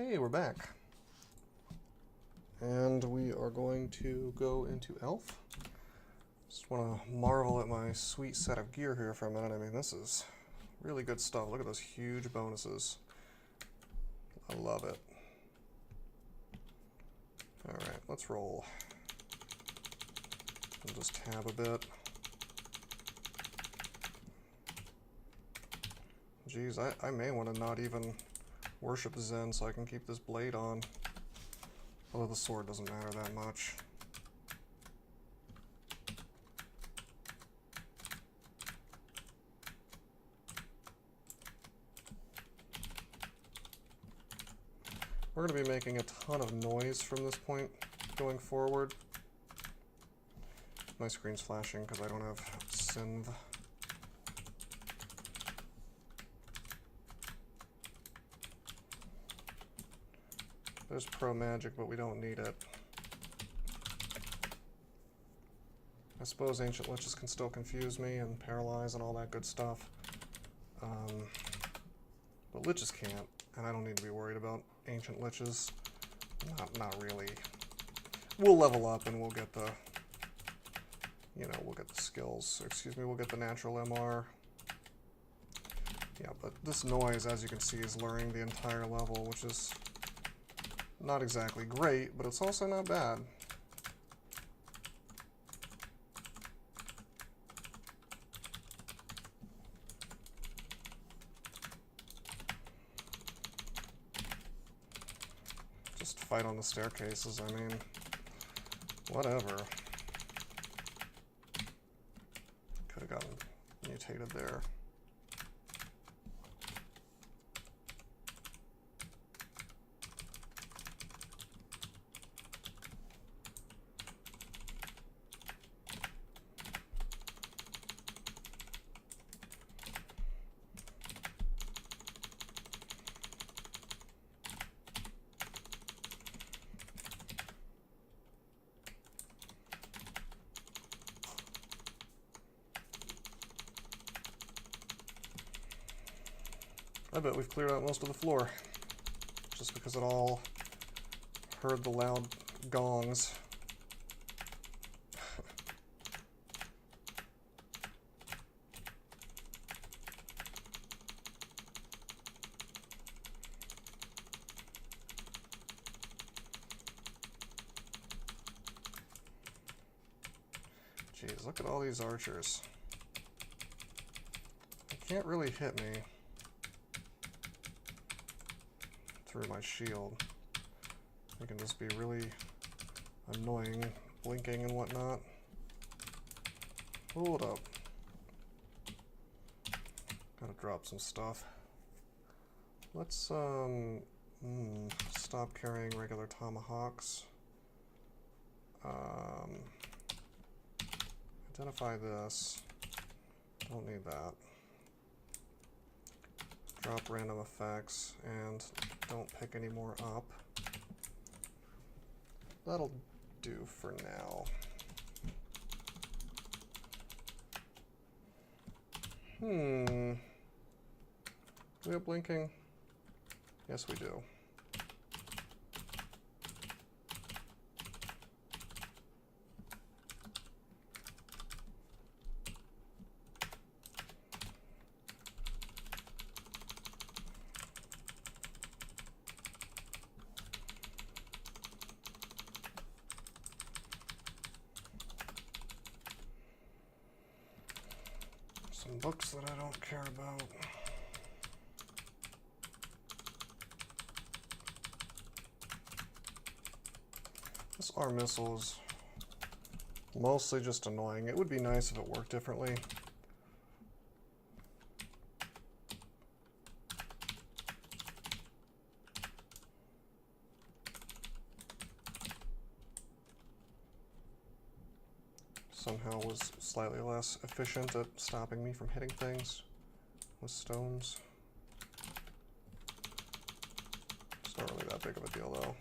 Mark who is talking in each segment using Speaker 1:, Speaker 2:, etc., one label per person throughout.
Speaker 1: Okay, we're back. And we are going to go into Elf. Just want to marvel at my sweet set of gear here for a minute. I mean, this is really good stuff. Look at those huge bonuses. I love it. Alright, let's roll. We'll just tab a bit. Geez, I may want to not even worship Zen so I can keep this blade on. Although the sword doesn't matter that much. We're going to be making a ton of noise from this point going forward. My screen's flashing because I don't have synth. There's pro magic, but we don't need it. I suppose ancient liches can still confuse me and paralyze and all that good stuff. But liches can't, and I don't need to be worried about ancient liches. Not really. We'll level up and we'll get the, we'll get the skills. Excuse me, we'll get the natural MR. Yeah, but this noise, as you can see, is luring the entire level, which is not exactly great, but it's also not bad. Just fight on the staircases, I mean, whatever. Could have gotten mutated there. I bet we've cleared out most of the floor, just because it all heard the loud gongs. Jeez, look at all these archers. They can't really hit me through my shield. It can just be really annoying, blinking and whatnot. Hold up. Gotta drop some stuff. Let's stop carrying regular tomahawks. Identify this. Don't need that. Drop random effects and don't pick any more up. That'll do for now. Do we have blinking? Yes, we do. Some books that I don't care about. This R missile is mostly just annoying. It would be nice if it worked differently. Somehow was slightly less efficient at stopping me from hitting things with stones. It's not really that big of a deal though.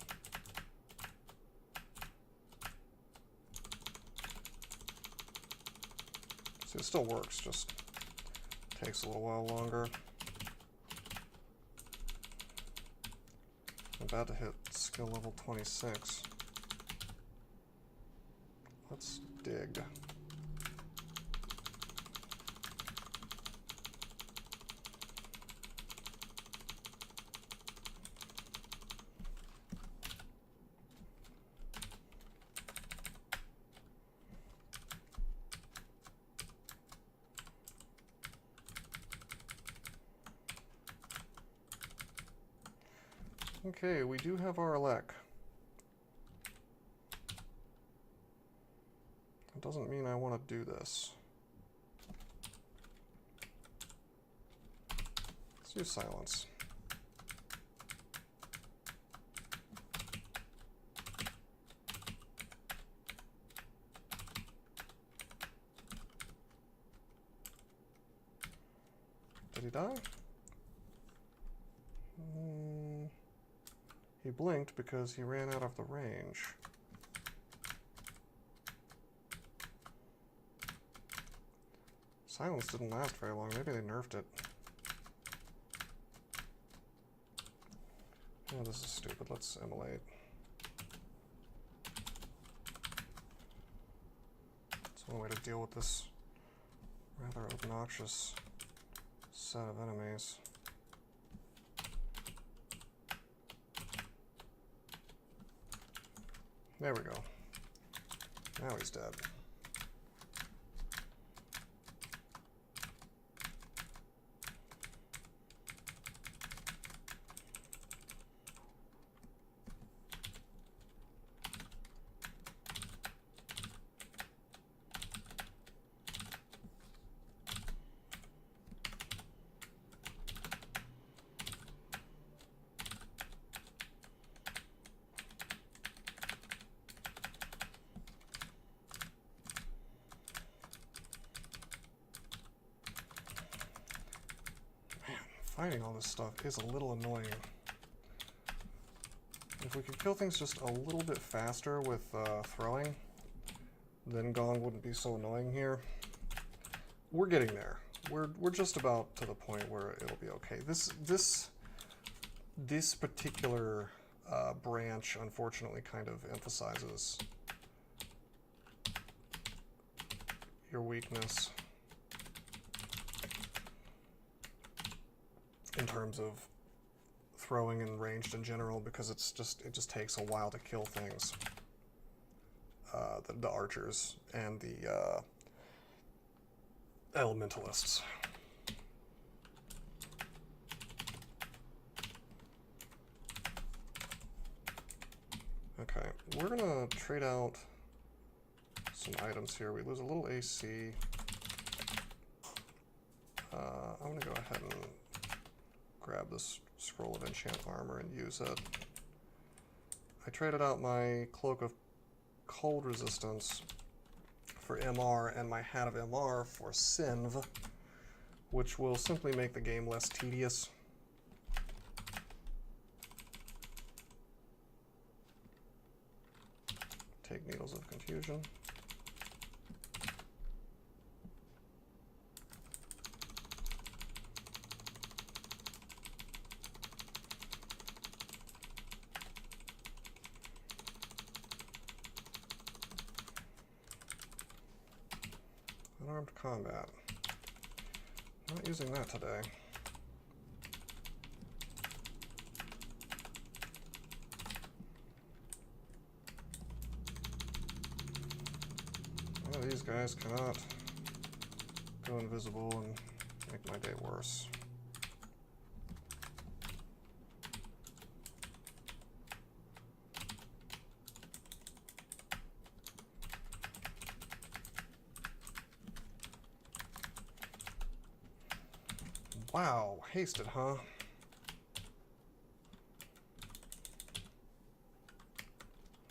Speaker 1: See, it still works, just takes a little while longer. I'm about to hit skill level 26. Let's dig. Okay, we do have our elect. That doesn't mean I want to do this. Let's use silence. Did he die? He blinked because he ran out of the range. Silence didn't last very long. Maybe they nerfed it. Oh, this is stupid. Let's immolate. That's one way to deal with this rather obnoxious set of enemies. There we go. Now he's dead. Fighting all this stuff is a little annoying. If we could kill things just a little bit faster with throwing, then Gong wouldn't be so annoying here. We're getting there. We're just about to the point where it'll be okay. This particular branch, unfortunately, kind of emphasizes your weakness in terms of throwing and ranged in general, because it just takes a while to kill things. The archers and the elementalists. Okay, we're gonna trade out some items here. We lose a little AC. I'm gonna go ahead and grab this scroll of enchant armor and use it. I traded out my cloak of cold resistance for MR and my hat of MR for Sinv, which will simply make the game less tedious. Take Needles of Confusion. Unarmed combat. Not using that today. Well, these guys cannot go invisible and make my day worse. Wow, hasted, huh?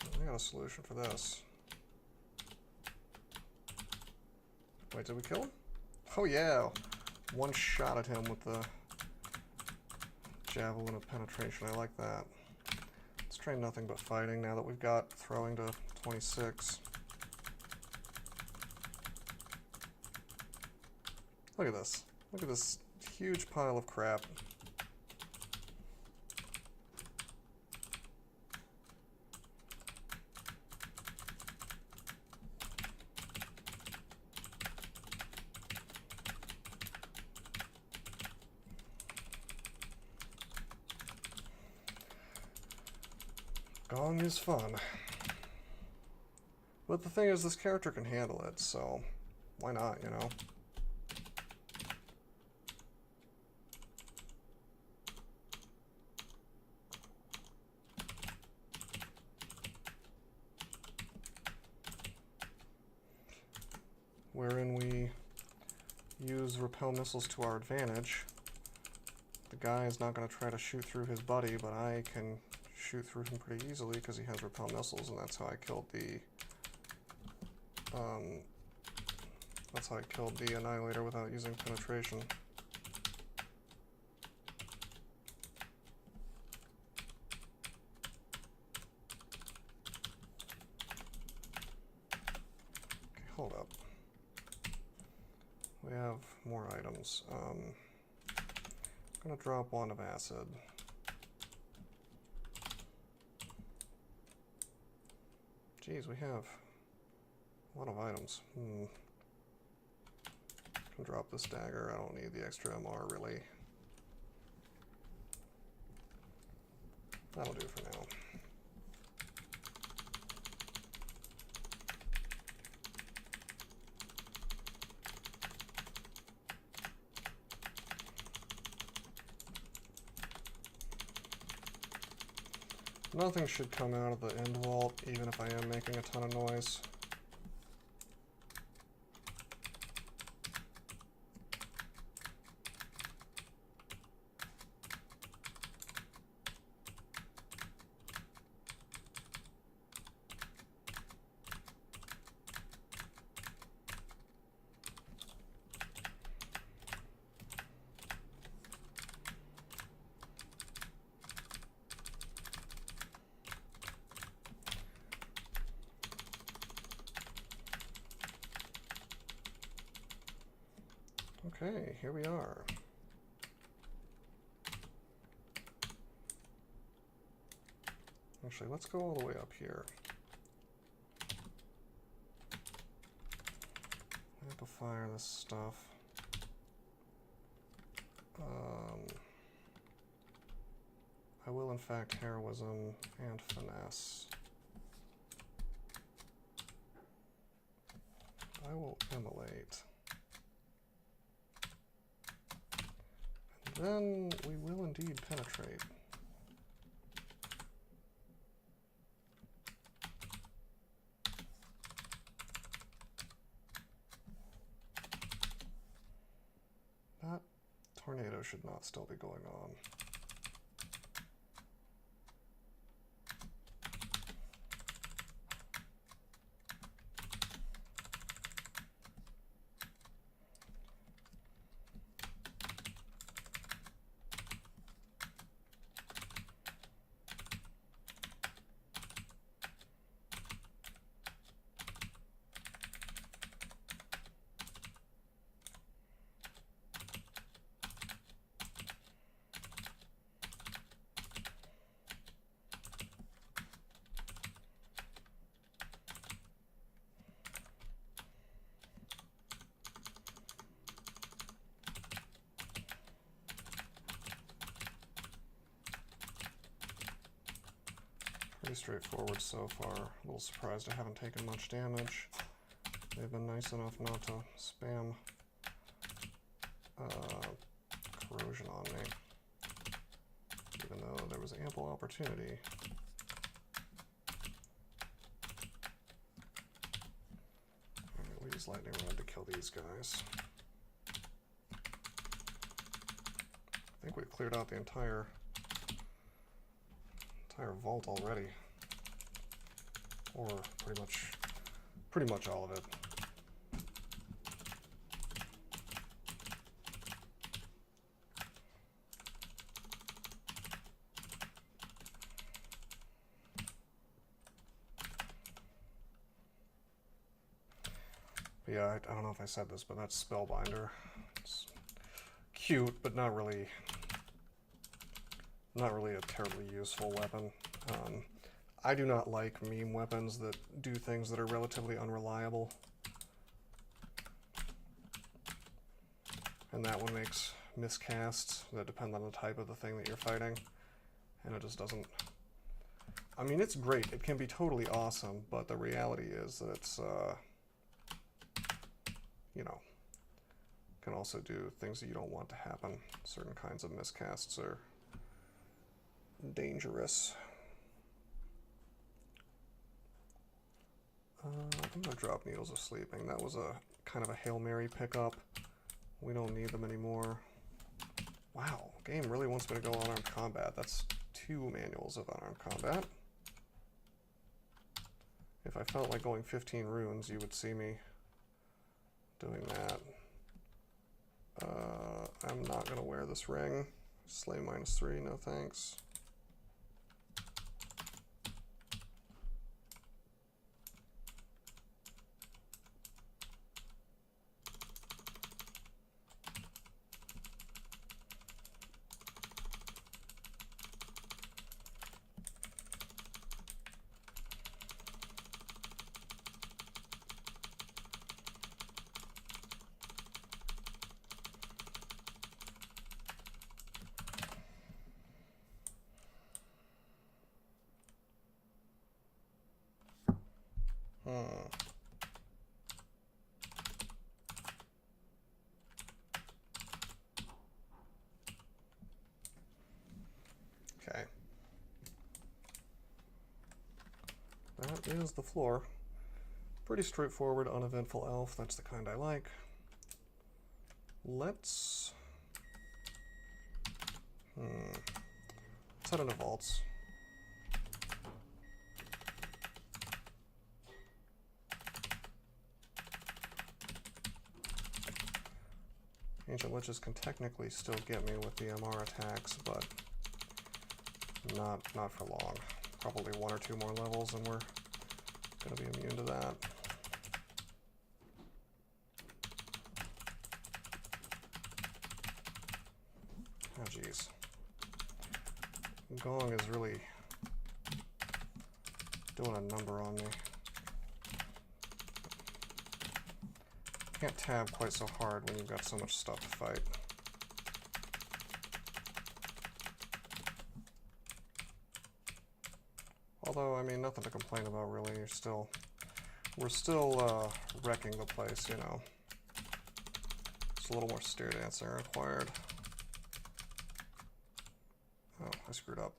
Speaker 1: I got a solution for this. Wait, did we kill him? Oh yeah! One shot at him with the javelin of penetration. I like that. Let's try nothing but fighting now that we've got throwing to 26. Look at this. Look at this huge pile of crap. Gong is fun. But the thing is, this character can handle it, so why not, you know? Wherein we use repel missiles to our advantage. The guy is not going to try to shoot through his buddy, but I can shoot through him pretty easily because he has repel missiles, and that's how I killed the Annihilator without using penetration. Okay, hold up. We have more items. I'm gonna drop one of acid. Geez, we have a lot of items. Can drop this dagger. I don't need the extra MR really. That'll do for now. Nothing should come out of the end vault, even if I am making a ton of noise. Okay, here we are. Actually, let's go all the way up here. Amplify this stuff. I will, in fact, heroism and finesse. I will immolate. Then we will indeed penetrate. That tornado should not still be going on. Pretty straightforward so far. A little surprised I haven't taken much damage. They've been nice enough not to spam corrosion on me, even though there was ample opportunity. Alright, we use lightning rod to kill these guys. I think we've cleared out the entire vault already, or pretty much all of it. But yeah, I don't know if I said this, but that's Spellbinder. It's cute, but not really a terribly useful weapon. I do not like meme weapons that do things that are relatively unreliable. And that one makes miscasts that depend on the type of the thing that you're fighting. And it just doesn't... I mean, it's great. It can be totally awesome, but the reality is that it's, you know, can also do things that you don't want to happen. Certain kinds of miscasts are dangerous. I'm going to drop Needles of Sleeping. That was a kind of a Hail Mary pickup. We don't need them anymore. Wow, game really wants me to go unarmed combat. That's 2 manuals of unarmed combat. If I felt like going 15 runes, you would see me doing that. I'm not going to wear this ring. Slay -3, no thanks. Okay. That is the floor. Pretty straightforward, uneventful elf. That's the kind I like. Let's head into vaults. Ancient Liches can technically still get me with the MR attacks, but not for long. Probably 1 or 2 more levels and we're going to be immune to that. Oh geez. Gong is really doing a number on me. Can't tab quite so hard when you've got so much stuff to fight. Although, I mean, nothing to complain about really. We're still wrecking the place, you know. Just a little more steer dancing required. Oh, I screwed up.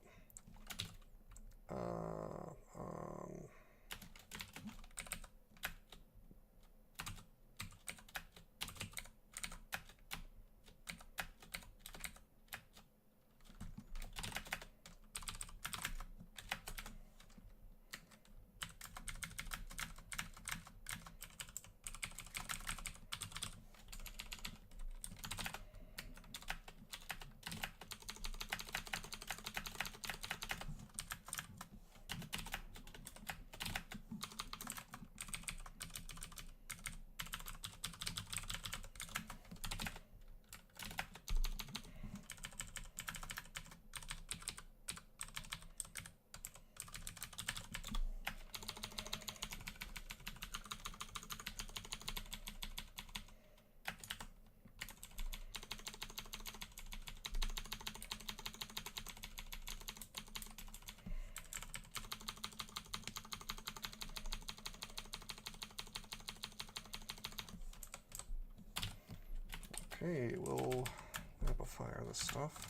Speaker 1: Okay, we'll amplify this stuff.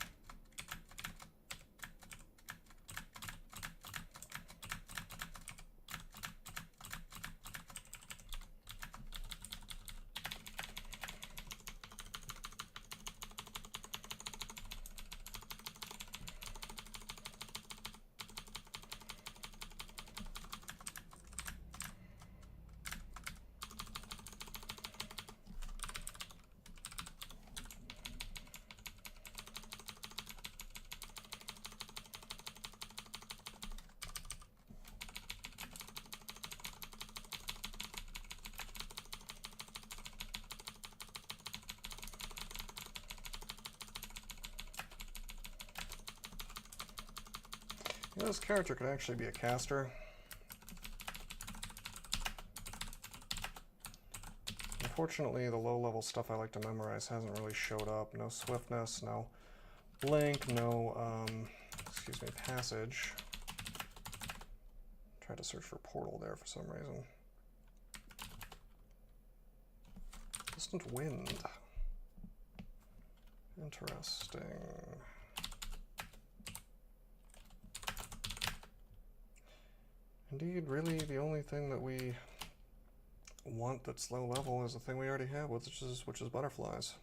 Speaker 1: You know, this character could actually be a caster. Unfortunately, the low-level stuff I like to memorize hasn't really showed up. No swiftness, no blink, no, excuse me, passage. Tried to search for portal there for some reason. Distant wind. Interesting. Indeed, really the only thing that we want that's low level is the thing we already have, which is butterflies.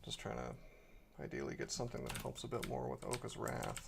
Speaker 1: Just trying to ideally get something that helps a bit more with Ogre's Wrath.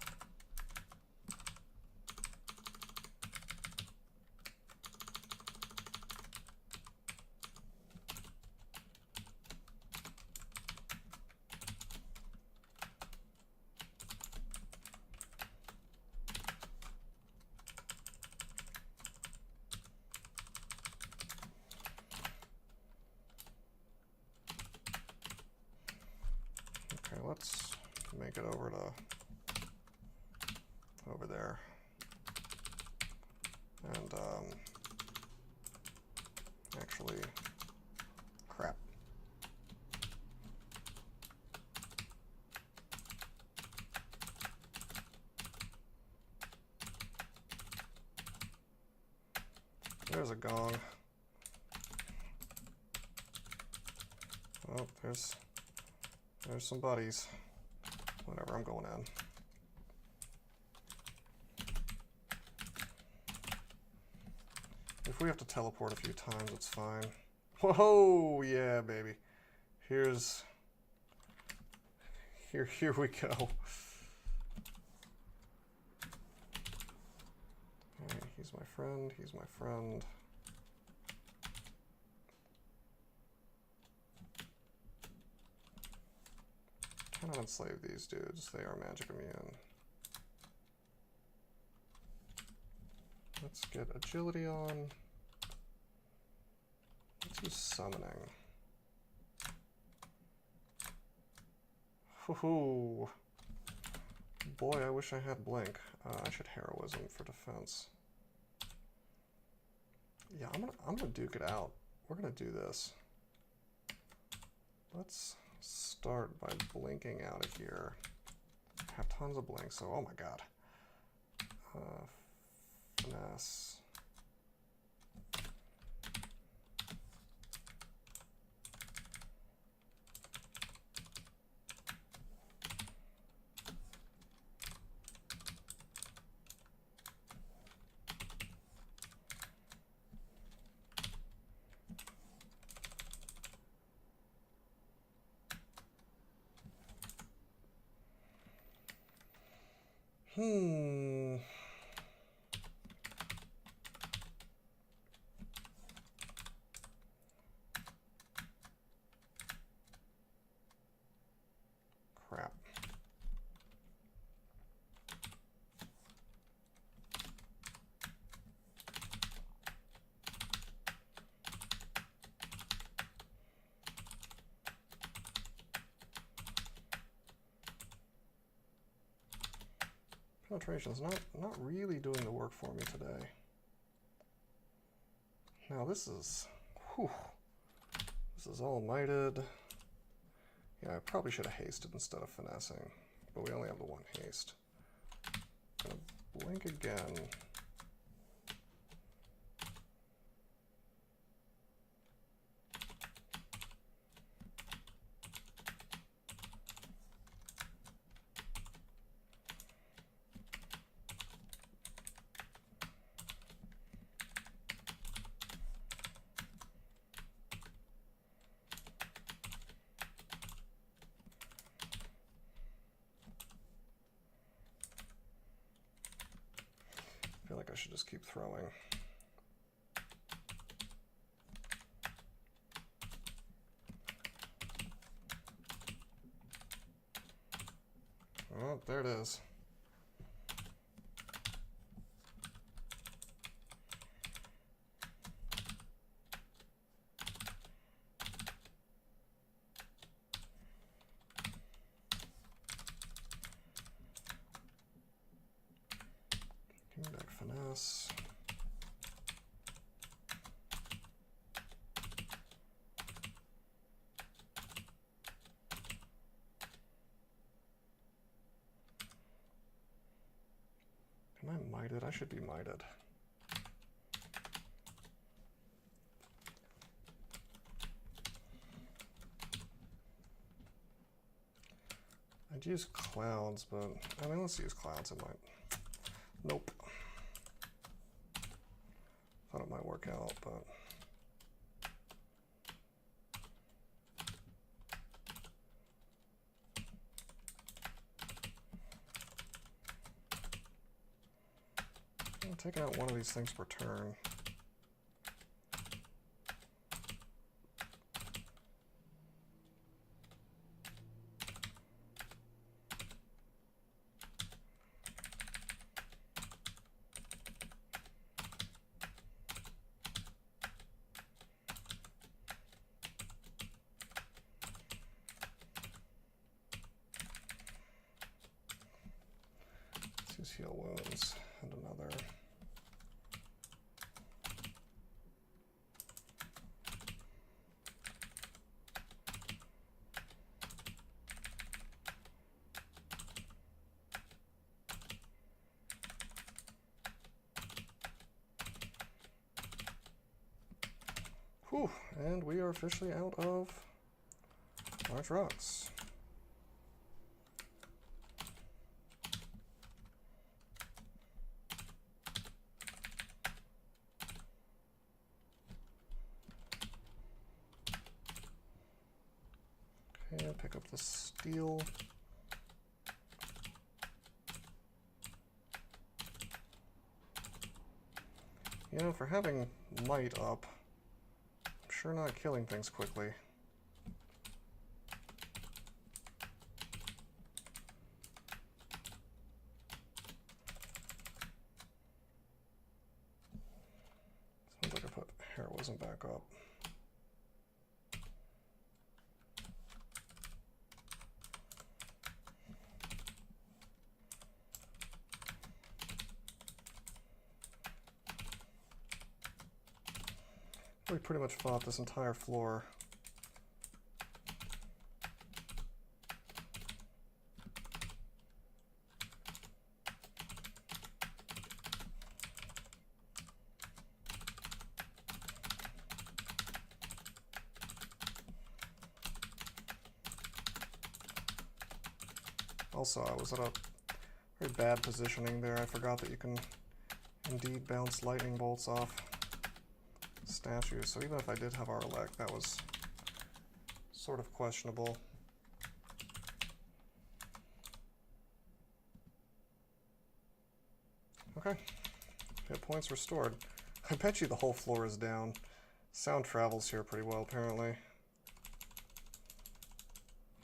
Speaker 1: Let's make it over there, and actually, crap. There's a gong. Oh, there's some buddies. Whatever, I'm going in. If we have to teleport a few times, it's fine. Whoa, yeah, baby. Here we go. Alright, he's my friend, he's my friend. Cannot enslave these dudes, they are magic immune. Let's get agility on. Let's use summoning. Hoo-hoo! Boy, I wish I had blink. I should heroism for defense. Yeah, I'm gonna duke it out. We're gonna do this. Let's start by blinking out of here. Have tons of blinks, so oh my god. Finesse. Crap. Penetration's not really doing the work for me today. Now this is, whew, this is all mighted. Yeah, I probably should have hasted instead of finessing, but we only have the one haste. Gonna blink again. I feel like I should just keep throwing. Oh, there it is. Back finesse. mited? I should be mited. I'd use clouds, but I mean, let's use clouds. It might. Nope. Thought it might work out, but. I'm taking out one of these things per turn. Heal wounds and another. Whew, and we are officially out of large rocks. And pick up the steel. You know, for having might up, I'm sure not killing things quickly. Sounds like I put heroism back up. We pretty much fought this entire floor. Also, I was at a very bad positioning there. I forgot that you can indeed bounce lightning bolts off statues, so even if I did have our elect, that was sort of questionable. Okay, hit points restored. I bet you the whole floor is down. Sound travels here pretty well, apparently.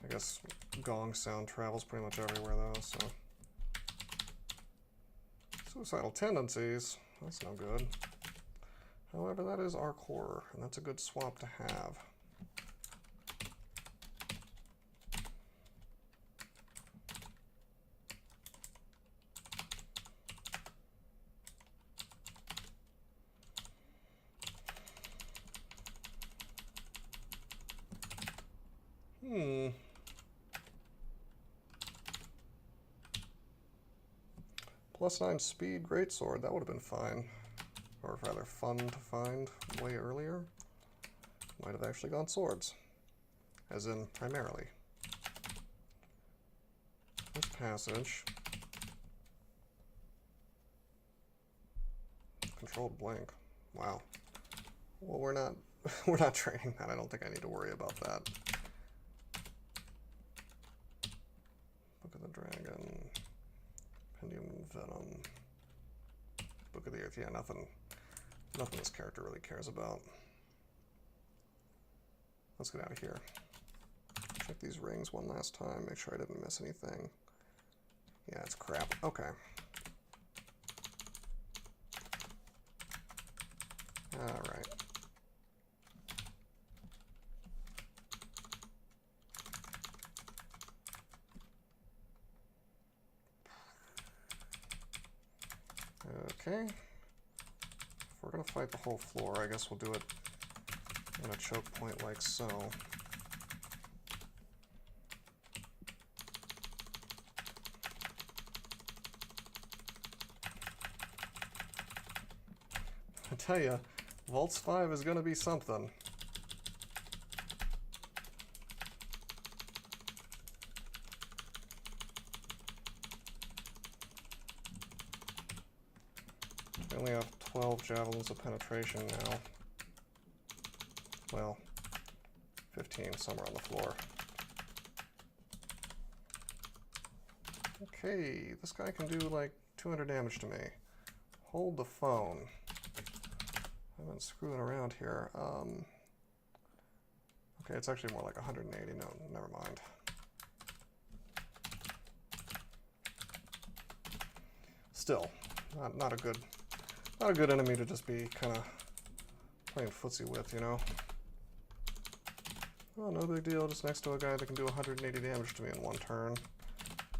Speaker 1: I guess gong sound travels pretty much everywhere, though, so. Suicidal tendencies, that's no good. However, that is our core, and that's a good swap to have. +9 speed, greatsword, that would have been fine. Or rather fun to find way earlier. Might have actually gone swords. As in, primarily. This passage. Controlled blink. Wow. Well, we're not training that. I don't think I need to worry about that. Book of the Dragon. Pendium Venom. Book of the Earth. Yeah, nothing this character really cares about. Let's get out of here. Check these rings one last time. Make sure I didn't miss anything. Yeah, it's crap. Okay. Alright. Okay. If we're going to fight the whole floor, I guess we'll do it in a choke point like so. I tell you, Vaults 5 is gonna be something. We only have 12 javelins of penetration now. Well, 15 somewhere on the floor. Okay, this guy can do like 200 damage to me. Hold the phone. I've been screwing around here. Okay, it's actually more like 180. No, never mind. Still, not a good enemy to just be kind of playing footsie with, you know. Oh, no big deal. Just next to a guy that can do 180 damage to me in one turn.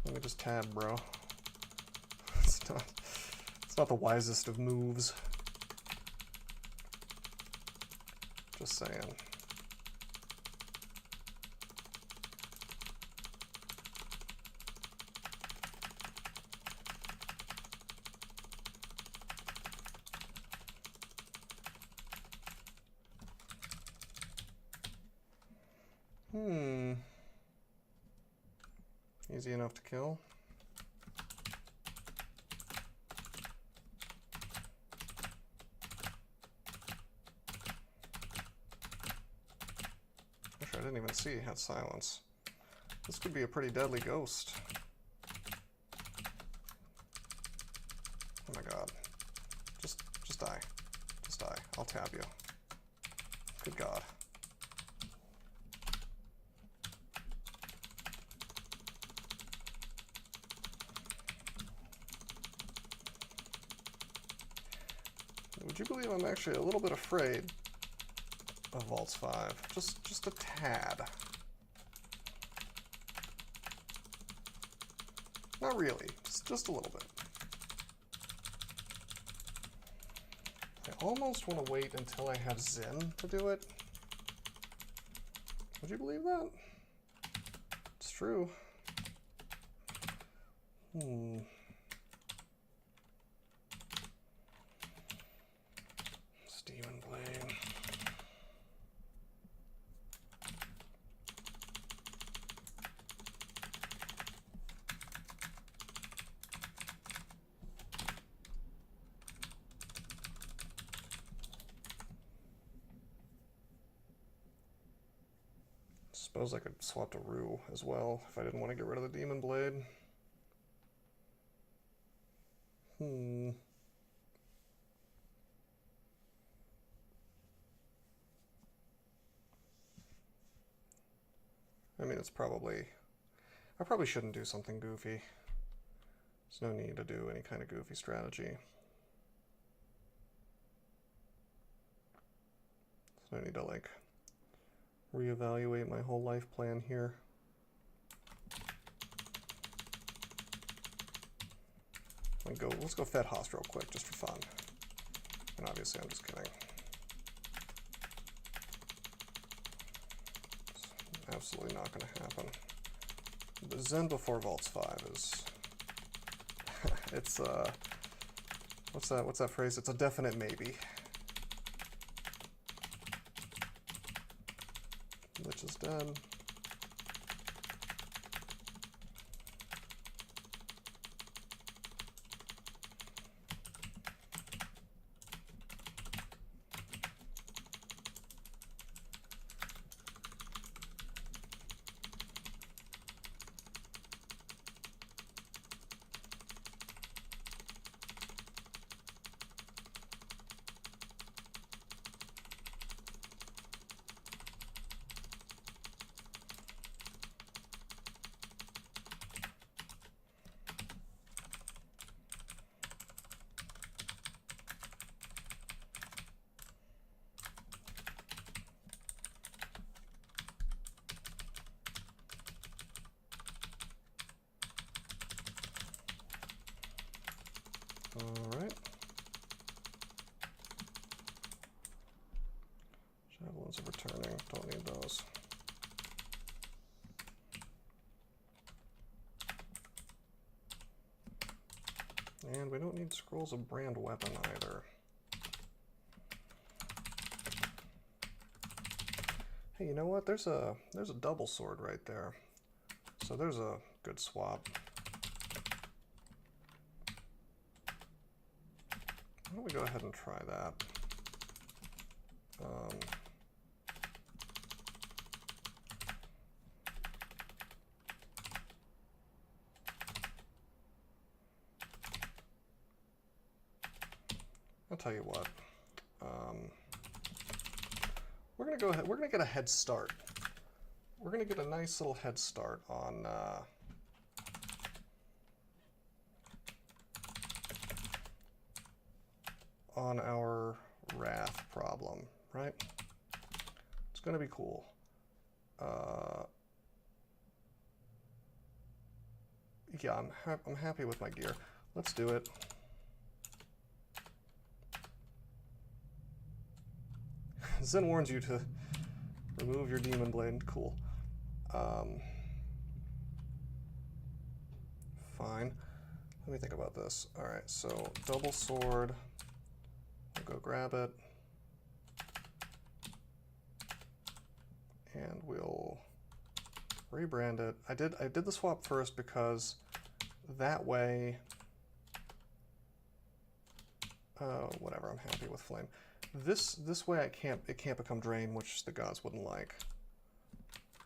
Speaker 1: Let me just tab, bro. It's not the wisest of moves. Just saying. Easy enough to kill. Actually, I didn't even see he had silence. This could be a pretty deadly ghost. Oh my god. Just die. Just die. I'll tab you. Good god. Would you believe I'm actually a little bit afraid of Vaults 5? Just a tad. Not really, just a little bit. I almost want to wait until I have Zen to do it. Would you believe that? It's true. Demon Blade. Suppose I could swap to Rue as well if I didn't want to get rid of the Demon Blade. I mean, I probably shouldn't do something goofy. There's no need to do any kind of goofy strategy. There's no need to, like, reevaluate my whole life plan here. Let's go Fed Host real quick, just for fun. And obviously, I'm just kidding. It's absolutely not going to happen. The Zen before Vaults 5 is... it's, what's that phrase? It's a definite maybe. Lich is dead. Alright. Javelins are returning. Don't need those. And we don't need scrolls of brand weapon either. you know what? There's a double sword right there. So there's a good swap. Why don't we go ahead and try that? I'll tell you what. We're gonna go ahead. We're gonna get a head start. We're gonna get a nice little head start on our wrath problem, right? It's gonna be cool. Yeah, I'm happy with my gear. Let's do it. Zen warns you to remove your demon blade. Cool. Fine. Let me think about this. All right, so double sword. I'll go grab it. And we'll rebrand it. I did the swap first because that way, whatever, I'm happy with flame. This way it can't become drain, which the gods wouldn't like.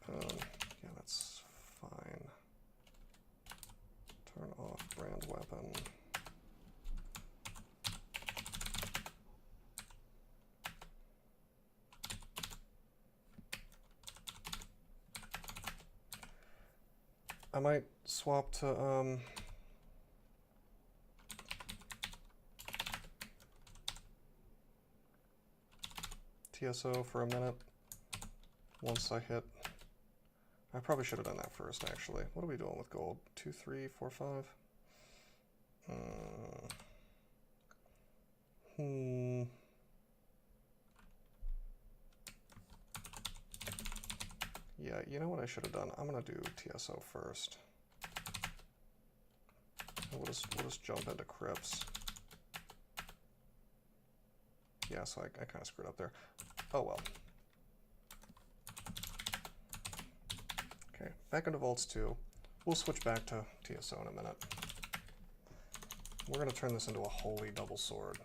Speaker 1: Yeah, that's fine. Turn off brand weapon. I might swap to TSO for a minute once I hit. I probably should have done that first, actually. What are we doing with gold? 2, 3, 4, 5? Yeah, you know what I should have done? I'm gonna do TSO first. We'll just jump into crypts. Yeah, so I kind of screwed up there. Oh well. Okay, back into Vaults 2. We'll switch back to TSO in a minute. We're going to turn this into a holy double sword.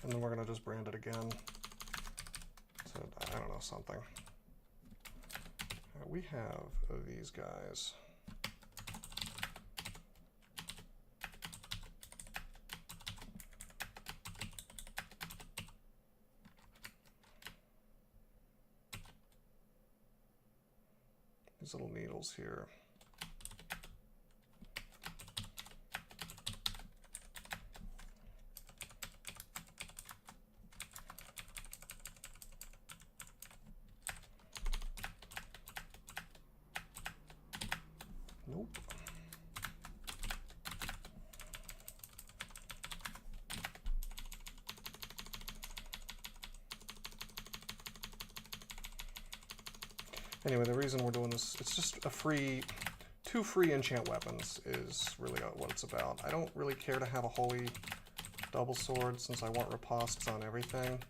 Speaker 1: And then we're going to just brand it again to, I don't know, something. We have these guys. These little needles here. Nope. Anyway, the reason we're doing this, it's just a free, 2 free enchant weapons is really what it's about. I don't really care to have a holy double sword since I want ripostes on everything.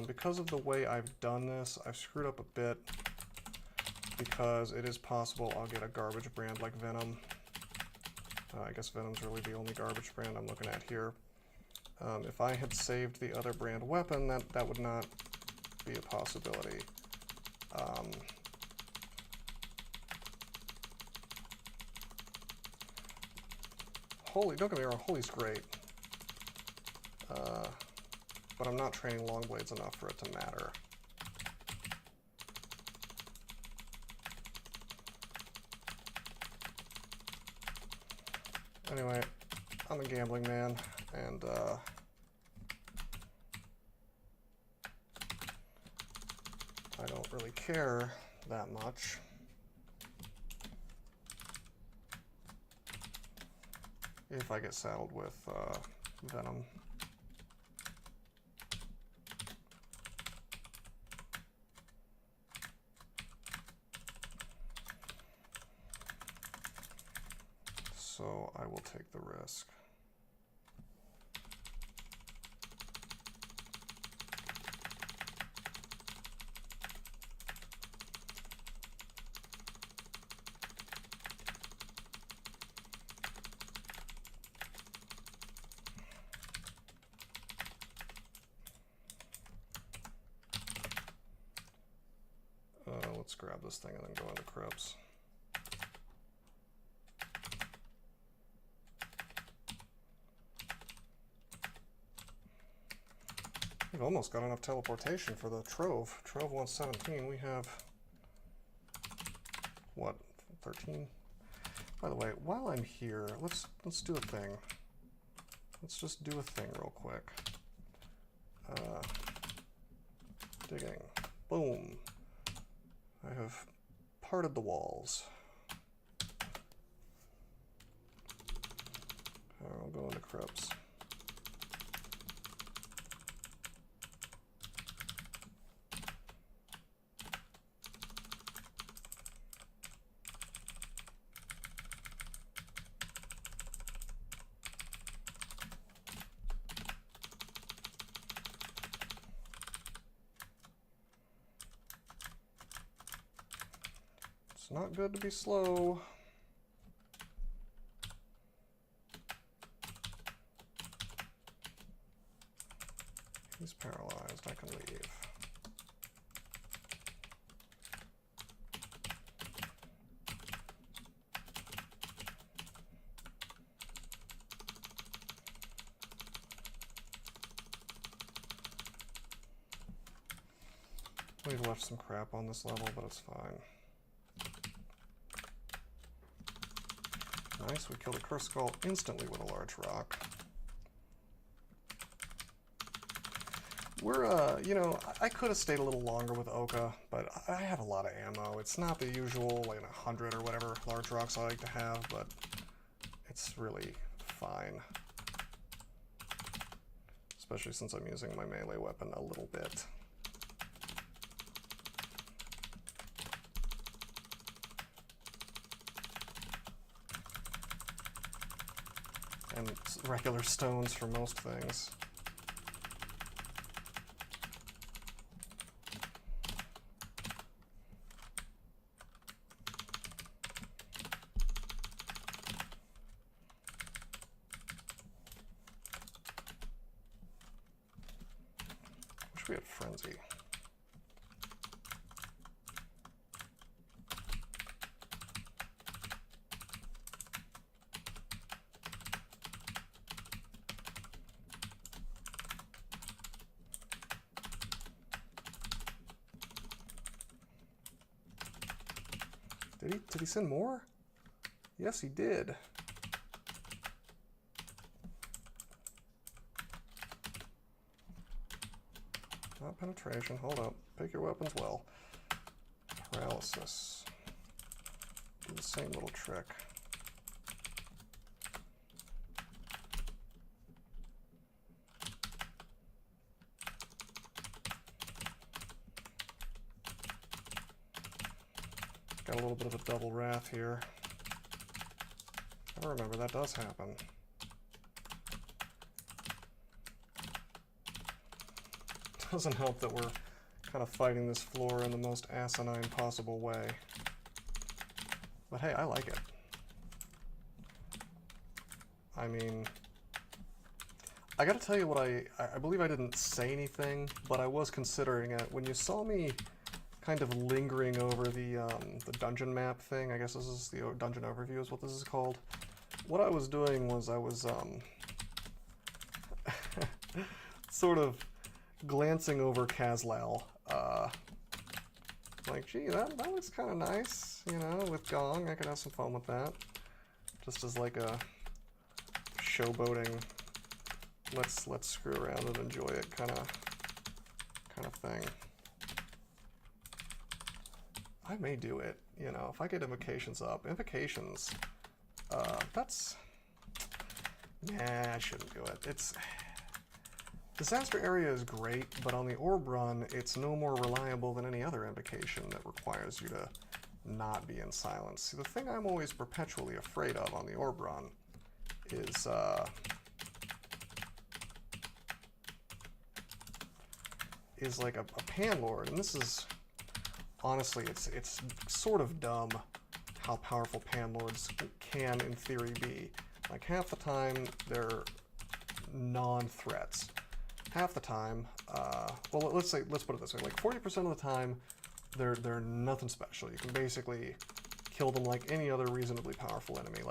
Speaker 1: Because of the way I've done this, I've screwed up a bit because it is possible I'll get a garbage brand like Venom. I guess Venom's really the only garbage brand I'm looking at here. If I had saved the other brand weapon, that would not be a possibility. Holy, don't get me wrong, holy's great. But I'm not training long blades enough for it to matter. Anyway, I'm a gambling man, and I don't really care that much. If I get saddled with Venom. so I will take the risk. Let's grab this thing and then go into crypts. We've almost got enough teleportation for the Trove. Trove wants 17. We have, what, 13? By the way, while I'm here, let's do a thing. Let's just do a thing real quick. Digging. Boom. I have parted the walls. I'll go into crypts. It's not good to be slow. He's paralyzed. I can leave. We've left some crap on this level, but it's fine. Nice, we killed a Curse Skull instantly with a large rock. We're, you know, I could have stayed a little longer with Ogre, but I have a lot of ammo. It's not the usual, like 100 or whatever large rocks I like to have, but it's really fine. Especially since I'm using my melee weapon a little bit. And regular stones for most things. Wish we had Frenzy. Did he send more? Yes, he did. Not penetration. Hold up. Pick your weapons well. Paralysis. Do the same little trick. Got a little bit of a double wrath here. I remember that does happen. Doesn't help that we're kind of fighting this floor in the most asinine possible way. But hey, I like it. I mean, I gotta tell you what I believe I didn't say anything, but I was considering it. When you saw me kind of lingering over the dungeon map thing, I guess this is the dungeon overview is what this is called. What I was doing was I was sort of glancing over Kazlal, like, gee, that looks kind of nice, you know, with Gong. I could have some fun with that, just as like a showboating, let's screw around and enjoy it kind of thing. I may do it, you know, if I get invocations up. Invocations, that's, nah, I shouldn't do it. It's, Disaster Area is great, but on the Orb Run, it's no more reliable than any other invocation that requires you to not be in silence. See, the thing I'm always perpetually afraid of on the orb run is like a Panlord, and this is honestly, it's sort of dumb how powerful Panlords can in theory be. Like half the time they're non-threats. Half the time, well, let's put it this way: like 40% of the time, they're nothing special. You can basically kill them like any other reasonably powerful enemy,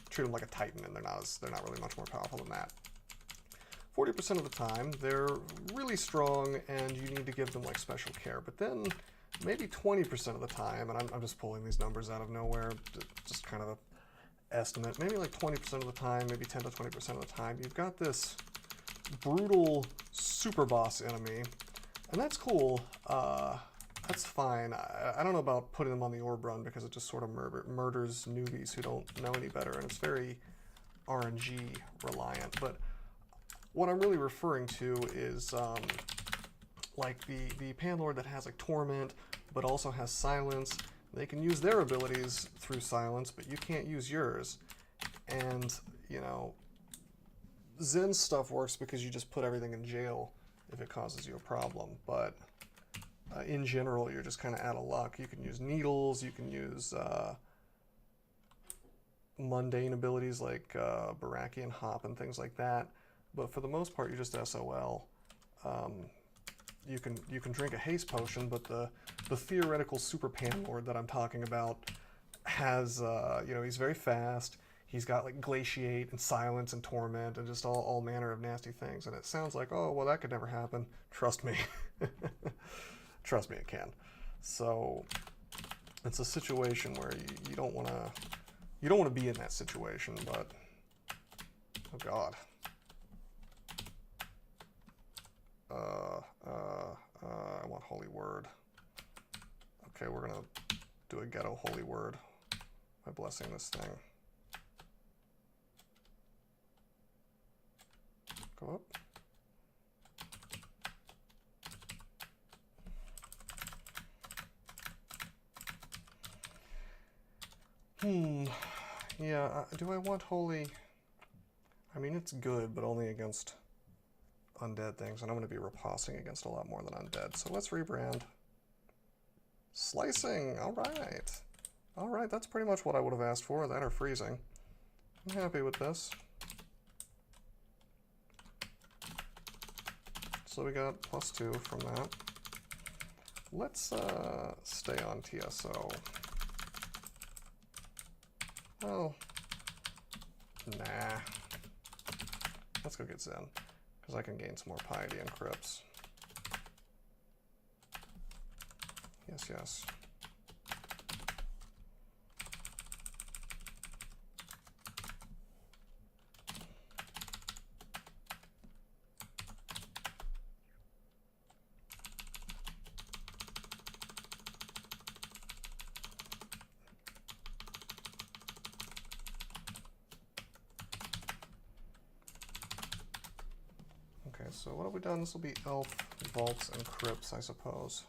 Speaker 1: treat them like a Titan, and they're not really much more powerful than that. 40% of the time, they're really strong, and you need to give them like special care. But then, maybe 20% of the time, and I'm just pulling these numbers out of nowhere, just kind of a estimate. Maybe like 20% of the time, maybe 10 to 20% of the time, you've got this brutal super boss enemy, and that's cool. That's fine. I don't know about putting them on the orb run because it just sort of murders newbies who don't know any better, and it's very RNG reliant. But what I'm really referring to is like the Panlord that has like Torment, but also has Silence. They can use their abilities through Silence, but you can't use yours. And, you know, Zen stuff works because you just put everything in jail if it causes you a problem. But in general, you're just kind of out of luck. You can use needles, you can use mundane abilities like Barakian Hop and things like that. But for the most part, you're just SOL. You can drink a haste potion, but the theoretical super Panlord that I'm talking about has, you know, he's very fast. He's got like Glaciate and Silence and Torment and just all manner of nasty things. And it sounds like, oh, well, that could never happen. Trust me. Trust me, it can. So it's a situation where you don't want to be in that situation, but oh God. I want Holy Word. Okay, we're gonna do a ghetto Holy Word by blessing this thing. Go up. Yeah, do I want Holy? I mean, it's good, but only against undead things, and I'm going to be riposting against a lot more than undead. So let's rebrand. Slicing! Alright. Alright, that's pretty much what I would have asked for, that or freezing. I'm happy with this. So we got +2 from that. Let's stay on TSO. Well, nah. Let's go get Zen, because I can gain some more piety and crypts. Yes, yes. Okay, so what have we done? This will be Elf, Vaults, and Crypts, I suppose.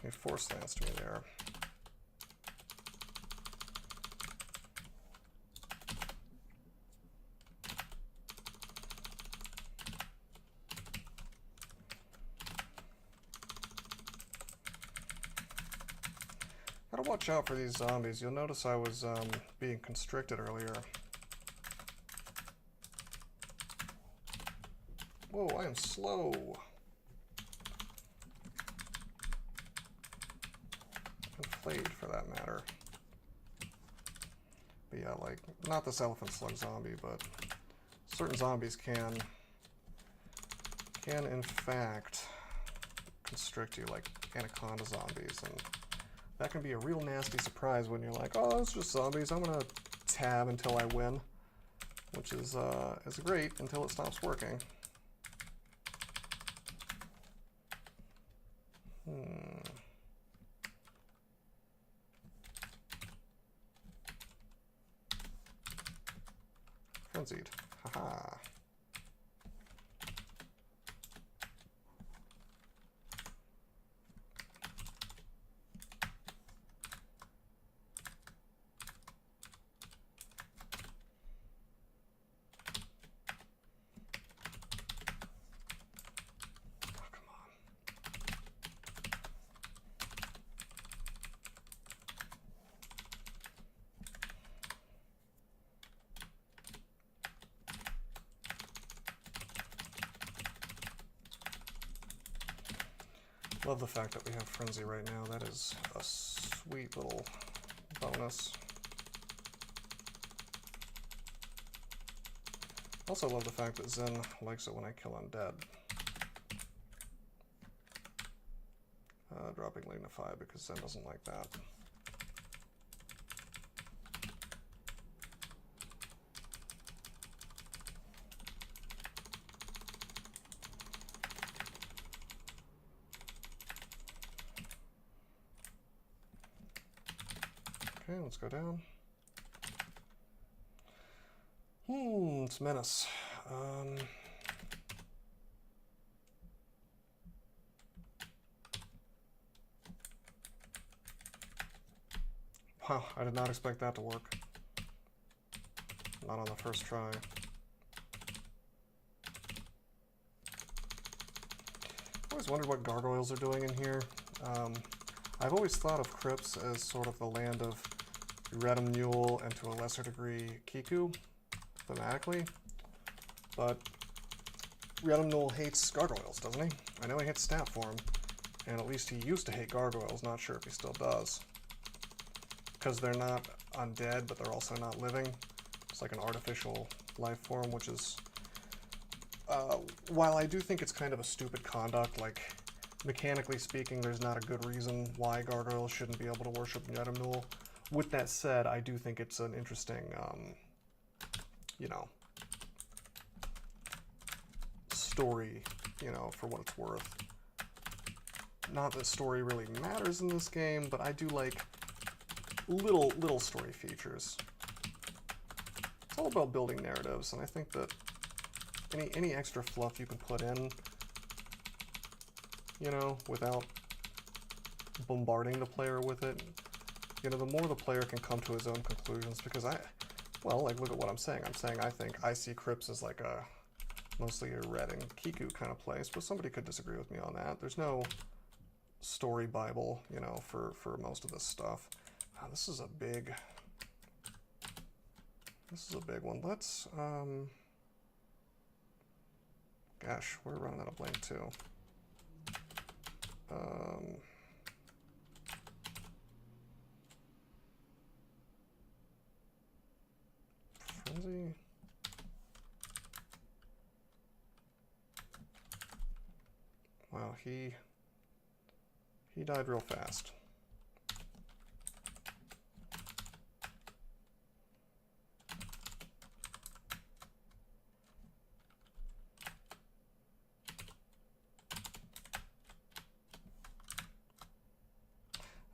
Speaker 1: He Force Lanced me there. Gotta watch out for these zombies. You'll notice I was being constricted earlier. Whoa, I am slow. Inflated for that matter. But yeah, like, not this elephant slug zombie, but certain zombies can in fact constrict you, like anaconda zombies, and that can be a real nasty surprise when you're like, oh, it's just zombies, I'm gonna tab until I win, which is great until it stops working. Frenzied. Haha. Love the fact that we have Frenzy right now. That is a sweet little bonus. Also love the fact that Zen likes it when I kill undead. Dropping Lignify because Zen doesn't like that. Okay, let's go down. It's Menace. Wow, I did not expect that to work. Not on the first try. I always wondered what gargoyles are doing in here. I've always thought of Crypts as sort of the land of Redem Mule and to a lesser degree Kiku, thematically. But Redem Mule hates gargoyles, doesn't he? I know he hates stat form, and at least he used to hate gargoyles, not sure if he still does. Because they're not undead, but they're also not living. It's like an artificial life form, which is... while I do think it's kind of a stupid conduct, like, mechanically speaking, there's not a good reason why gargoyles shouldn't be able to worship Redem Mule. With that said, I do think it's an interesting, you know, story, you know, for what it's worth. Not that story really matters in this game, but I do like little story features. It's all about building narratives, and I think that any extra fluff you can put in, you know, without bombarding the player with it, you know, the more the player can come to his own conclusions, because well, like, look at what I'm saying. I'm saying I see Crypts as like a mostly a Red and Kiku kind of place, but somebody could disagree with me on that. There's no story Bible, you know, for most of this stuff. Wow, this is a big one. Let's, gosh, we're running out of blame too. Frenzy. Wow, he died real fast.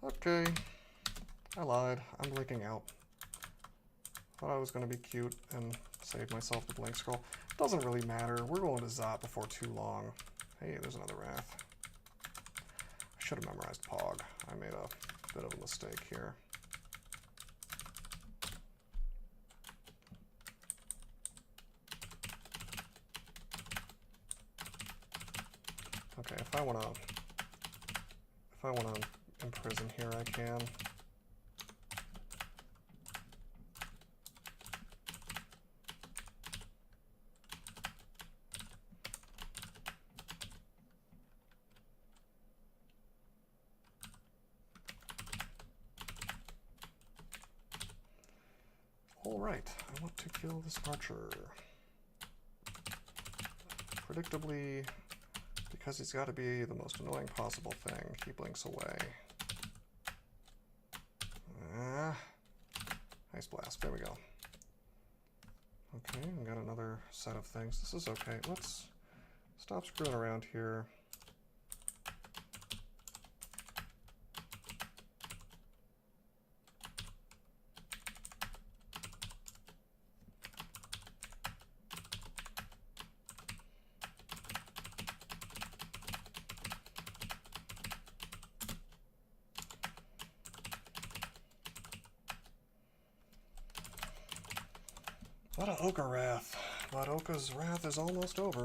Speaker 1: Okay, I lied. I'm blinking out. Thought I was going to be cute and save myself the blink scroll. Doesn't really matter. We're going to Zop before too long. Hey, there's another Wrath. I should have memorized Pog. I made a bit of a mistake here. Okay, if I wanna imprison here, I can. All right, I want to kill this archer. Predictably, because he's got to be the most annoying possible thing. He blinks away. Ice Blast, there we go. Okay, we got another set of things. This is okay. Let's stop screwing around here. A lot of Ogre Wrath, but Ogre's Wrath is almost over.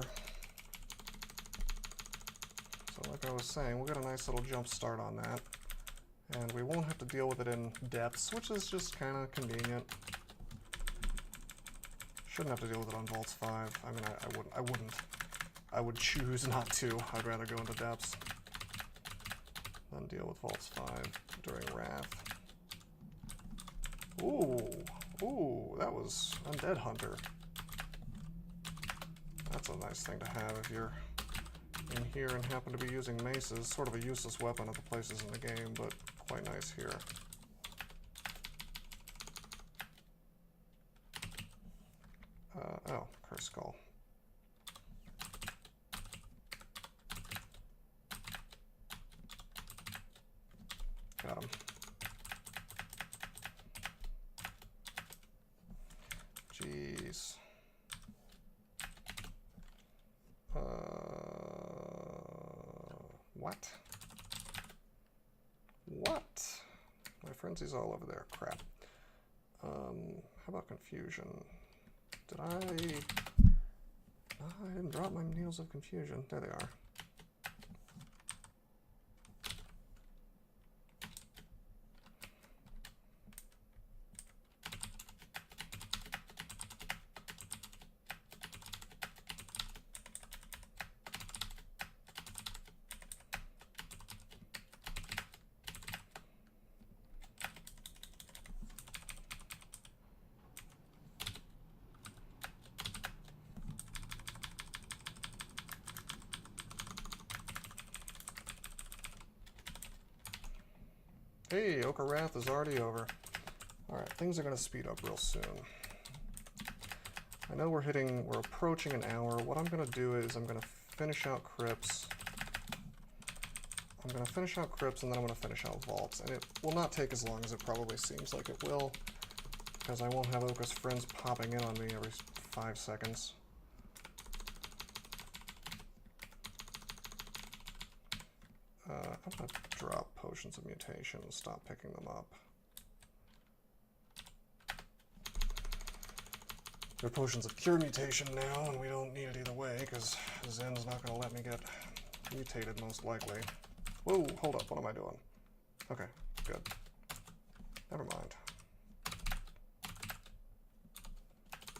Speaker 1: So like I was saying, we'll get a nice little jump start on that. And we won't have to deal with it in depths, which is just kind of convenient. Shouldn't have to deal with it on Vaults 5. I mean, I wouldn't. I would choose not to. I'd rather go into depths than deal with Vaults 5 during Wrath. Ooh, that was Undead Hunter. That's a nice thing to have if you're in here and happen to be using maces. Sort of a useless weapon at the places in the game, but quite nice here. Oh, Curse Skull. Got him. Jeez. What? What? My frenzy's all over there. Crap. How about Confusion? Did I... Oh, I didn't drop my Needles of Confusion. There they are. Hey, Ogre Wrath is already over. Alright, things are going to speed up real soon. I know we're approaching an hour. What I'm going to do is I'm going to finish out Crypts. I'm going to finish out Crypts and then I'm going to finish out Vaults. And it will not take as long as it probably seems like it will, because I won't have Ogre's friends popping in on me every 5 seconds. I'm going to drop Potions of Mutation and stop picking them up. They're Potions of Cure Mutation now, and we don't need it either way, because Zen's not going to let me get mutated, most likely. Whoa, hold up, what am I doing? Okay, good. Never mind.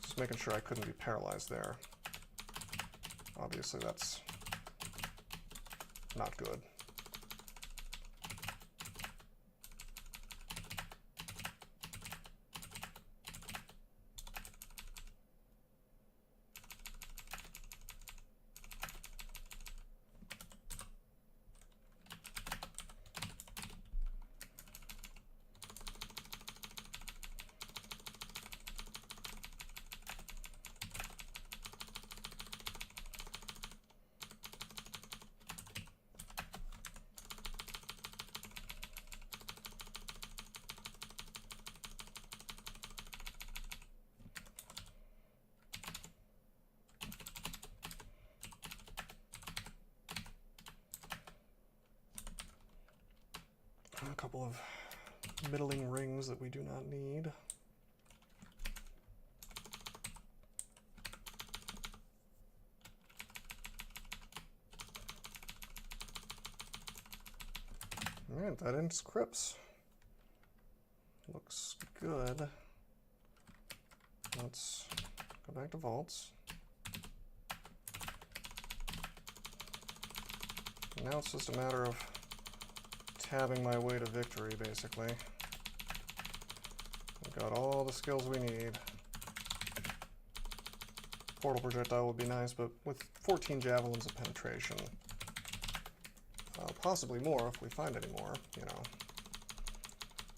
Speaker 1: Just making sure I couldn't be paralyzed there. Obviously, that's not good. A couple of middling rings that we do not need. Alright, that ends Crypts. Looks good. Let's go back to Vaults. Now it's just a matter of tabbing my way to victory, basically. We've got all the skills we need. Portal Projectile would be nice, but with 14 Javelins of penetration, possibly more if we find any more, you know.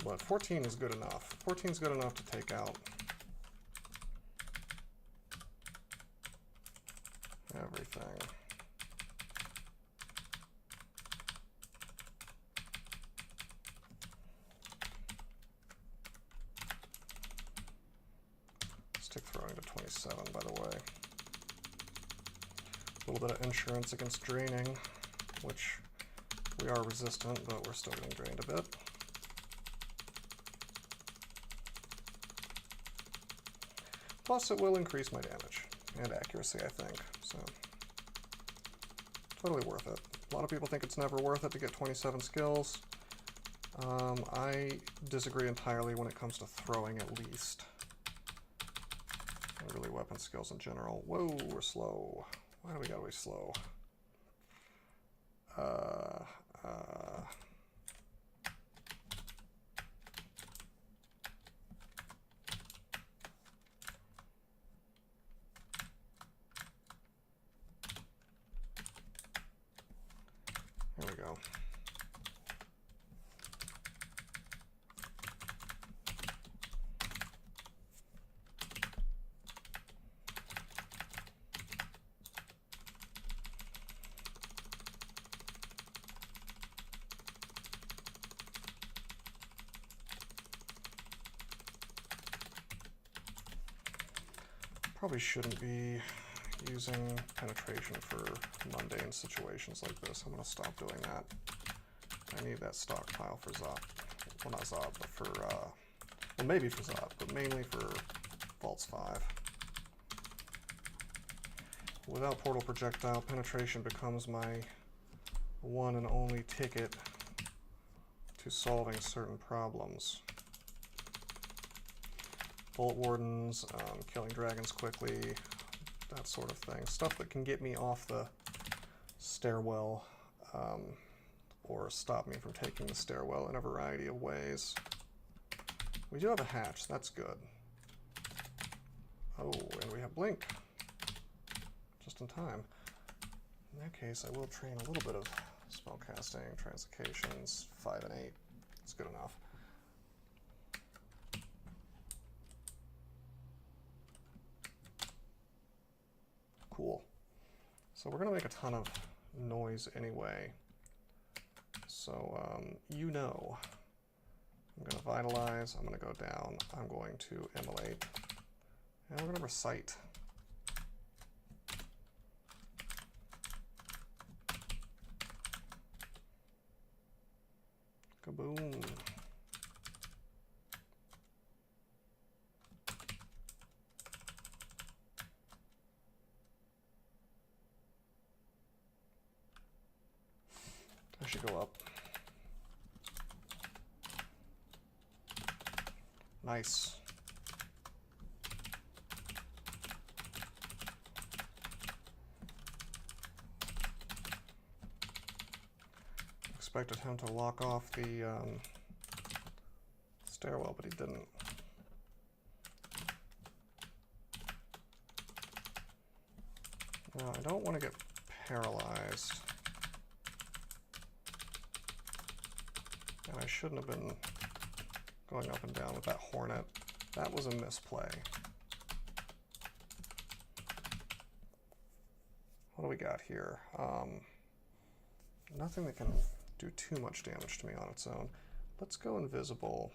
Speaker 1: But 14 is good enough. 14 is good enough to take out everything. Stick throwing to 27, by the way. A little bit of insurance against draining, which we are resistant, but we're still getting drained a bit. Plus, it will increase my damage and accuracy, I think. So, totally worth it. A lot of people think it's never worth it to get 27 skills. I disagree entirely when it comes to throwing, at least. And really weapon skills in general. Whoa, we're slow. Why do we gotta be slow? There we go. Probably shouldn't be using penetration for mundane situations like this. I'm going to stop doing that. I need that stockpile for Zob. Well, not Zob, but for, well, maybe for Zob, but mainly for Vaults 5. Without Portal Projectile, penetration becomes my one and only ticket to solving certain problems. Bolt Wardens, killing dragons quickly, that sort of thing. Stuff that can get me off the stairwell, or stop me from taking the stairwell in a variety of ways. We do have a hatch, that's good. Oh, and we have Blink. Just in time. In that case, I will train a little bit of spellcasting, translocations, 5 and 8. It's good enough. Cool. So we're going to make a ton of noise anyway. So, you know, I'm going to vitalize, I'm going to go down, I'm going to immolate, and we're going to recite. Kaboom. I should go up. Nice. Expected him to lock off the stairwell, but he didn't. Now, I don't want to get paralyzed. And I shouldn't have been going up and down with that Hornet. That was a misplay. What do we got here? Nothing that can do too much damage to me on its own. Let's go invisible.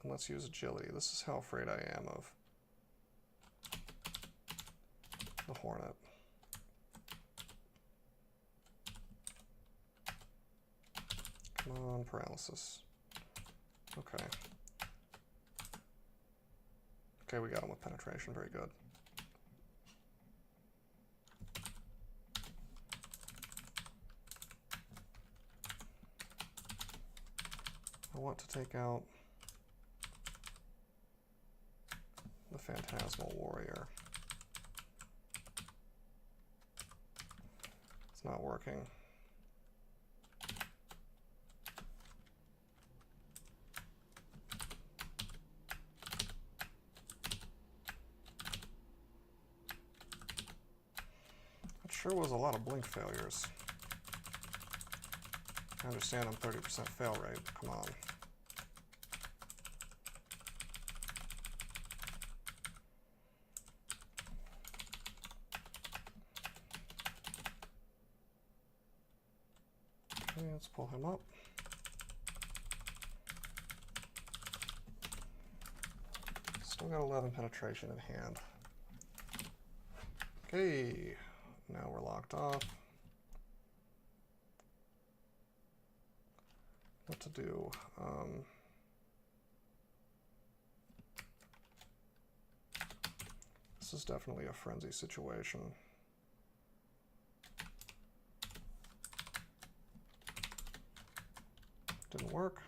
Speaker 1: And let's use agility. This is how afraid I am of the Hornet. Come on, paralysis. Okay. Okay, we got him with penetration. Very good. I want to take out the Phantasmal Warrior. It's not working. That sure was a lot of blink failures. I understand I'm 30% fail rate, but come on. Okay, let's pull him up. Still got 11 penetration in hand. Okay, now we're locked off. What to do? this is definitely a frenzy situation. Didn't work.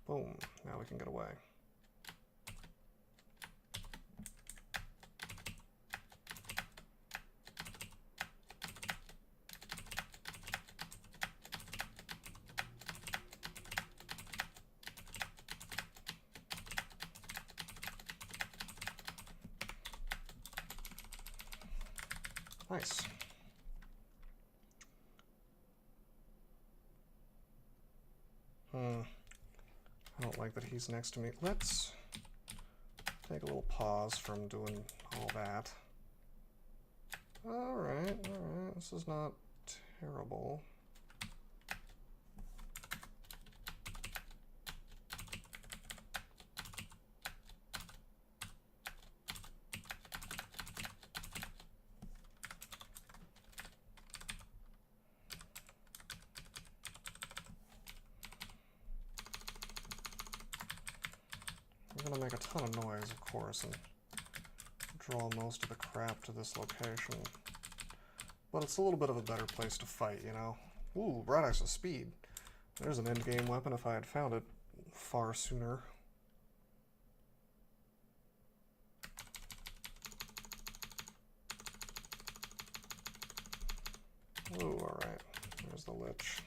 Speaker 1: Boom, now we can get away. Nice. I don't like that he's next to me. Let's take a little pause from doing all that. Alright, alright. This is not terrible. I'm gonna make a ton of noise, of course, and draw most of the crap to this location. But it's a little bit of a better place to fight, you know? Ooh, Bright Eyes of Speed. There's an endgame weapon if I had found it far sooner. Ooh, alright. There's the Lich.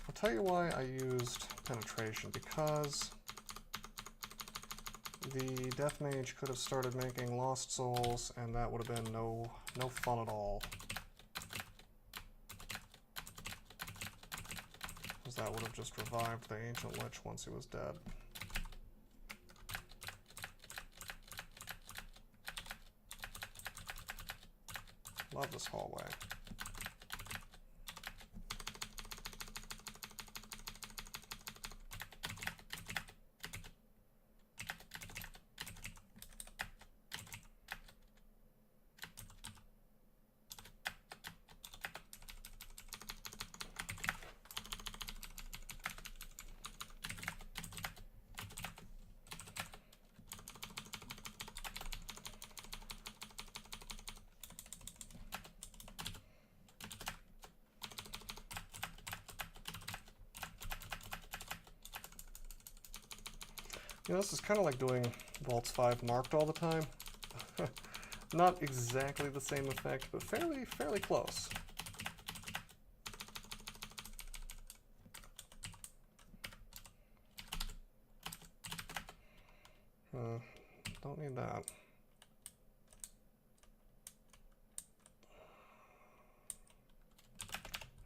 Speaker 1: I'll tell you why I used penetration, because the Death Mage could have started making Lost Souls, and that would have been no fun at all. Because that would have just revived the Ancient Lich once he was dead. Love this hallway. You know, this is kind of like doing Vaults 5 marked all the time. Not exactly the same effect, but fairly close. Don't need that.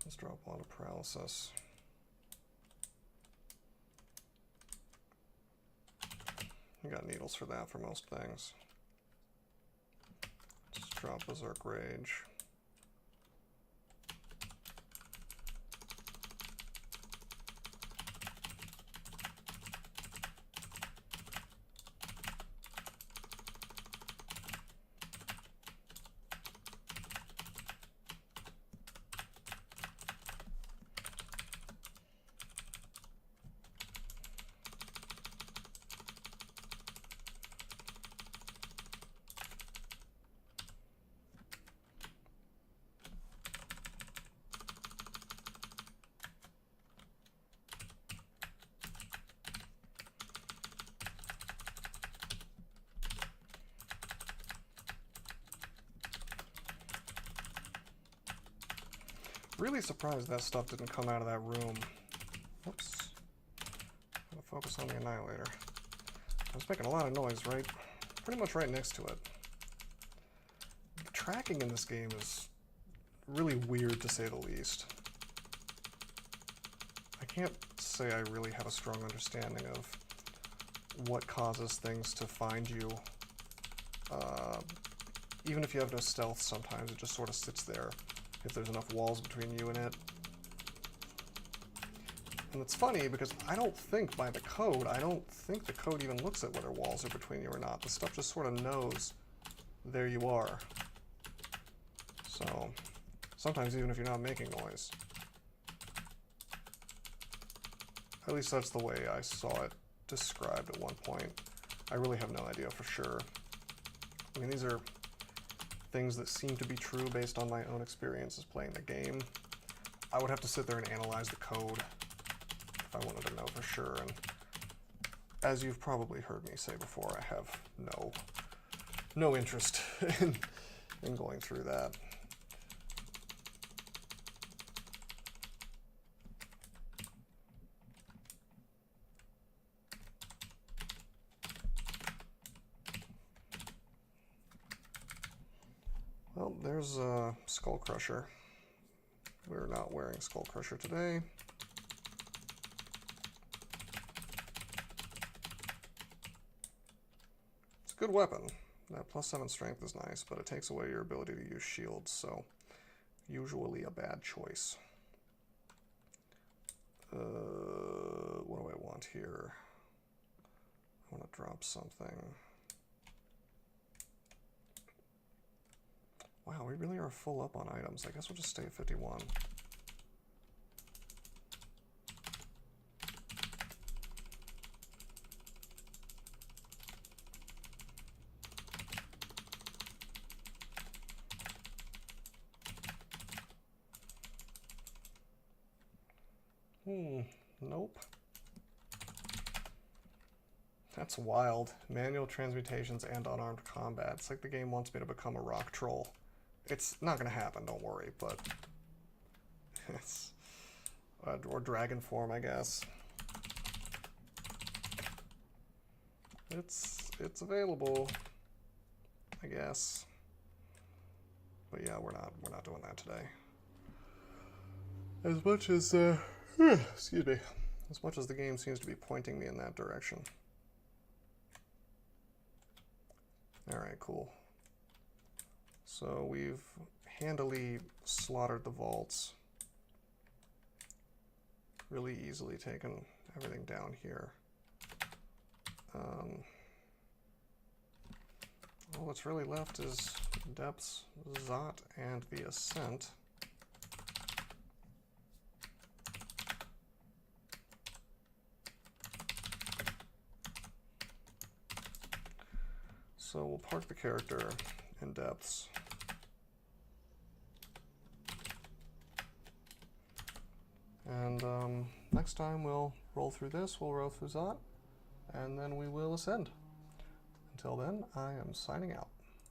Speaker 1: Let's drop a lot of paralysis. You got needles for that for most things. Just drop Berserk Rage. Really surprised that stuff didn't come out of that room. Whoops. Gotta focus on the Annihilator. I was making a lot of noise pretty much right next to it. The tracking in this game is really weird to say the least. I can't say I really have a strong understanding of what causes things to find you. Even if you have no stealth, sometimes it just sort of sits there if there's enough walls between you and it. And it's funny because I don't think by the code, I don't think the code even looks at whether walls are between you or not. The stuff just sort of knows there you are. So sometimes even if you're not making noise. At least that's the way I saw it described at one point. I really have no idea for sure. I mean, these are things that seem to be true based on my own experiences playing the game. I would have to sit there and analyze the code if I wanted to know for sure. And as you've probably heard me say before, I have no interest in going through that. Well, there's Skull Crusher. We're not wearing Skull Crusher today. It's a good weapon. That +7 strength is nice, but it takes away your ability to use shields, so usually a bad choice. What do I want here? I want to drop something. Wow, we really are full up on items. I guess we'll just stay at 51. Nope. That's wild. Manual transmutations and unarmed combat. It's like the game wants me to become a rock troll. It's not going to happen, don't worry, but it's or dragon form, I guess. It's available, I guess. But yeah, we're not doing that today. As much as excuse me, as much as the game seems to be pointing me in that direction. All right, cool. So we've handily slaughtered the vaults. Really easily taken everything down here. All that's really left is Depths, Zot, and the Ascent. So we'll park the character in Depths. And next time we'll roll through this, we'll roll through Zot, and then we will ascend. Until then, I am signing out.